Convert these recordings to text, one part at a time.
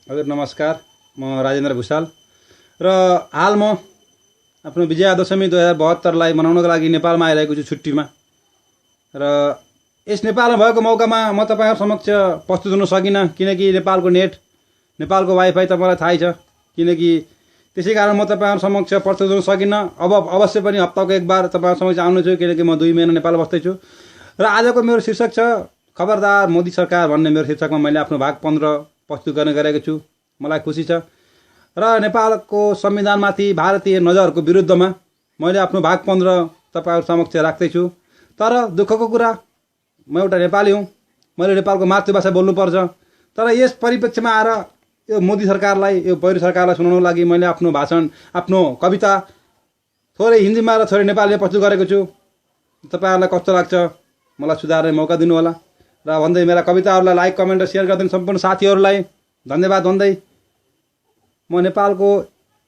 हजुर नमस्कार, म राजेन्द्र भुषाल र हाल म आफ्नो विजयादशमी 2072लाई मनाउनको लागि नेपालमा आइरहेको छु छुट्टीमा। र यस नेपालमा भएको मौकामा म तपाईहरु समक्ष प्रस्तुत हुन सकिनँ, किनकि नेपालको नेट, नेपालको वाइफाई तपाईलाई थाहै छ। किनकि त्यसै कारण म तपाईहरु समक्ष प्रस्तुत हुन सकिनँ। अब अवश्य पनि हप्ताको एक बार तपाईहरु समक्ष आउने छु, किनकि म 2 महिना नेपाल बस्दैछु। र आजको मेरो शीर्षक छ खबरदार मोदी सरकार भन्ने। मेरो शीर्षकमा मैले आफ्नो भाग 15 प्रस्तुत गर्ने गरेको छु। मलाई खुसी छ। र नेपालको संविधानमाथि भारतीय नजरको विरुद्धमा मैले आफ्नो भाग 15 तपाईहरु समक्ष राख्दैछु। तर दुःखको कुरा, म एउटा नेपाली हुँ, मैले नेपालको मातृभाषा बोल्नुपर्छ। तर यस परिप्रेक्ष्यमा आएर यो मोदी सरकारलाई, यो पहिरो सरकारलाई सुनाउनको लागि मैले आफ्नो भाषण, आफ्नो कविता थोरै हिन्दीमा र थोरै नेपालीमा प्रस्तुत गरेको छु। तपाईहरुलाई कस्तो लाग्छ मलाई सुधार्ने मौका दिनु होला। र भन्दै मेरा कविताहरूलाई लाइक, कमेन्ट र शेयर गरिदिनु सम्पूर्ण साथीहरूलाई धन्यवाद भन्दै म नेपालको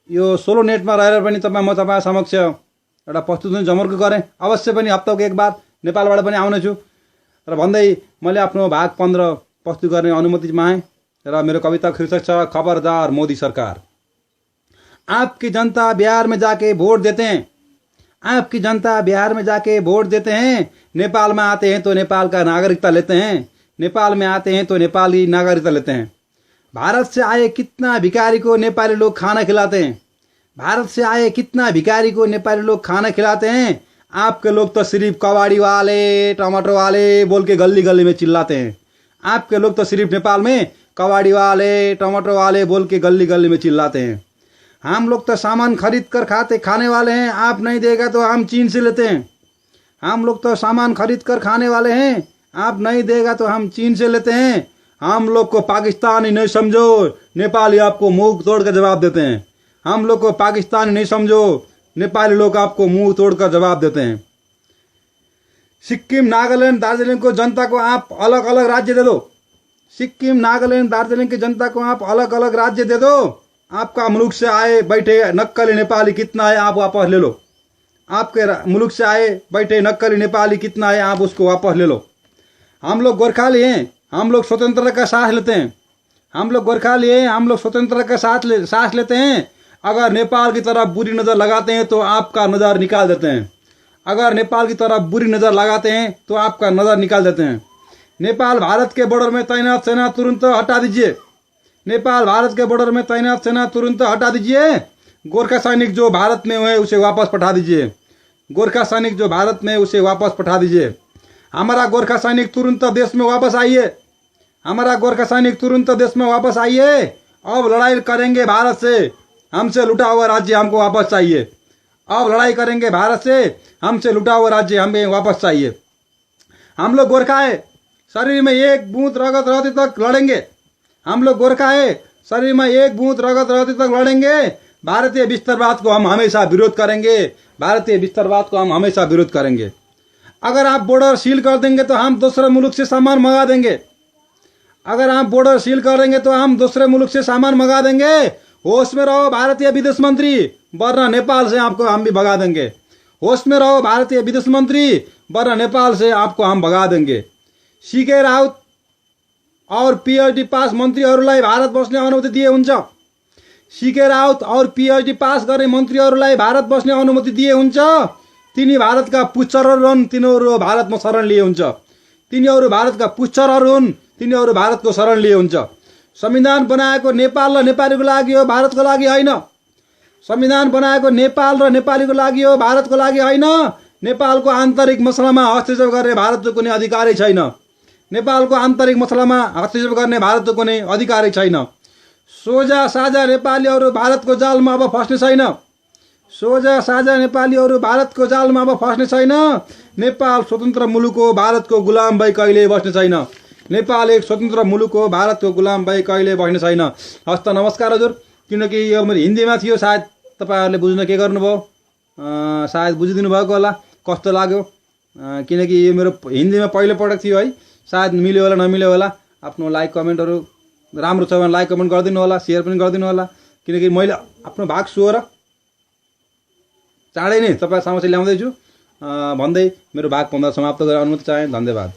यो सोलो नेटमा रहेर पनि म तपाईहरु समक्ष एउटा प्रस्तुत हुने जमर्को गरेँ। अवश्य पनि हप्ताको एक बार नेपालबाट पनि आउने छु। र भन्दै मैले आफ्नो भाग 15 प्रस्तुत गर्ने अनुमति मागेँ। र मेरो कविताको शीर्षक छ खबरदार मोदी सरकार। आपकी जनता बिहार में जाके वोट देते हैं, आपकी जनता बिहार में जाके वोट देते हैं। नेपाल में आते हैं तो नेपाल का नागरिकता लेते हैं, नेपाल में आते हैं तो नेपाल की नागरिकता लेते हैं। भारत से आए कितना भिखारी को नेपाली लोग खाना खिलाते हैं, भारत से आए कितना भिखारी को नेपाली लोग खाना खिलाते हैं। आपके लोग तो सिर्फ कबाड़ी वाले, टमाटर वाले बोल के गली गली में चिल्लाते हैं। आपके लोग तो सिर्फ नेपाल में कबाड़ी वाले, टमाटर वाले बोल के गली गली में चिल्लाते हैं। हम लोग तो सामान खरीद कर खाने वाले हैं, आप नहीं देगा तो हम चीन से लेते हैं। हम लोग तो सामान खरीद कर खाने वाले हैं, आप नहीं देगा तो हम चीन से लेते हैं। हम लोग को पाकिस्तानी नहीं समझो, नेपाली आपको मुंह तोड़ कर जवाब देते हैं। हम लोग को पाकिस्तानी नहीं समझो, नेपाली लोग आपको मुंह तोड़कर जवाब देते हैं। सिक्किम, नागालैंड, दार्जिलिंग को जनता को आप अलग अलग राज्य दे दो। सिक्किम, नागालैंड, दार्जिलिंग की जनता को आप अलग अलग राज्य दे दो। आपका मुल्क से आए बैठे नक्कली नेपाली कितना है आप वापस ले लो। आपके मुल्क से आए बैठे नक्कली नेपाली कितना है आप उसको वापस ले लो। हम लोग गोरखाली हैं, हम लोग स्वतंत्रता का सांस लेते हैं। हम लोग गोरखाली हैं, हम लोग स्वतंत्रता का सांस लेते हैं। अगर नेपाल की तरफ बुरी नज़र लगाते हैं तो आपका नज़र निकाल देते हैं। अगर नेपाल की तरफ बुरी नज़र लगाते हैं तो आपका नज़र निकाल देते हैं। नेपाल भारत के बॉर्डर में तैनात सेना तुरंत हटा दीजिए। नेपाल भारत के बॉर्डर में तैनात सेना तुरंत हटा दीजिए। गोरखा सैनिक जो भारत में है उसे वापस पठा दीजिए। गोरखा सैनिक जो भारत में है उसे वापस पठा दीजिए। हमारा गोरखा सैनिक तुरंत देश में वापस आइए। हमारा गोरखा सैनिक तुरंत देश में वापस आइए। अब लड़ाई करेंगे भारत से, हमसे लुटा हुआ राज्य हमको वापस चाहिए। अब लड़ाई करेंगे भारत से, हमसे लुटा हुआ राज्य हमें वापस चाहिए। हम लोग गोरखा है, शरीर में एक बूंद रगत रहते तक लड़ेंगे। हम लोग गोरखा है, शरीर में एक बूंद रगत रहते तक लड़ेंगे। भारतीय विस्तारवाद को हम हमेशा विरोध करेंगे। भारतीय विस्तारवाद को हम हमेशा विरोध करेंगे। अगर आप बॉर्डर सील कर देंगे तो हम दूसरे मुल्क से सामान मंगा देंगे। अगर आप बॉर्डर सील कर देंगे तो हम दूसरे मुल्क से सामान मंगा देंगे। होश में रहो भारतीय विदेश मंत्री, वरना नेपाल से आपको हम भी भगा देंगे। होश में रहो भारतीय विदेश मंत्री, वरना नेपाल से आपको हम भगा देंगे। सीके राउत और पीएचडी पास मन्त्रीहरूलाई भारत बस्ने अनुमति दिए हुन्छ। सीके राउत और पीएचडी पास गर्ने मन्त्रीहरूलाई भारत बस्ने अनुमति दिए हुन्छ। तिनी भारतका पुच्छरहरू हुन्, तिनीहरू भारतमा शरण लिए हुन्छ। तिनीहरू भारतका पुच्छरहरू हुन्, तिनीहरू भारतको शरण लिए हुन्छ। संविधान बनाएको नेपाल र नेपालीको लागि हो, भारतको लागि होइन। संविधान बनाएको नेपाल र नेपालीको लागि हो, भारतको लागि होइन। नेपालको आन्तरिक मसलामा हस्तक्षेप गर्ने भारतको कुनै अधिकारै छैन। नेपालको आन्तरिक मसलामा हस्तक्षेप गर्ने भारतको कुनै अधिकारै छैन। सोझा साझा नेपालीहरू भारतको जालमा अब फस्ने छैन। सोझा साझा नेपालीहरू भारतको जालमा अब फस्ने छैन। नेपाल स्वतन्त्र मुलुक हो, भारतको गुलाम भई कहिले बस्ने छैन। नेपाल एक स्वतन्त्र मुलुक हो, भारतको गुलाम भई कहिले बस्ने छैन। हस्त नमस्कार हजुर। किनकि यो मेरो हिन्दीमा थियो, सायद तपाईहरुले बुझ्न के गर्नुभयो, सायद बुझिदिनु भएको होला। कस्तो लाग्यो, किनकि यो मेरो हिन्दीमा पहिलो पटक थियो है। सायद मिल्यो होला नमिल्यो होला। आफ्नो लाइक कमेन्टहरू राम्रो छ भने लाइक कमेन्ट गरिदिनु होला, शेयर पनि गरिदिनु होला। किनकि मैले आफ्नो भाग 16 चाँडै नै तपाईहरु समक्ष ल्याउँदैछु भन्दै मेरो भाग 15 समाप्त गरेर अनुमति चाहे। धन्यवाद।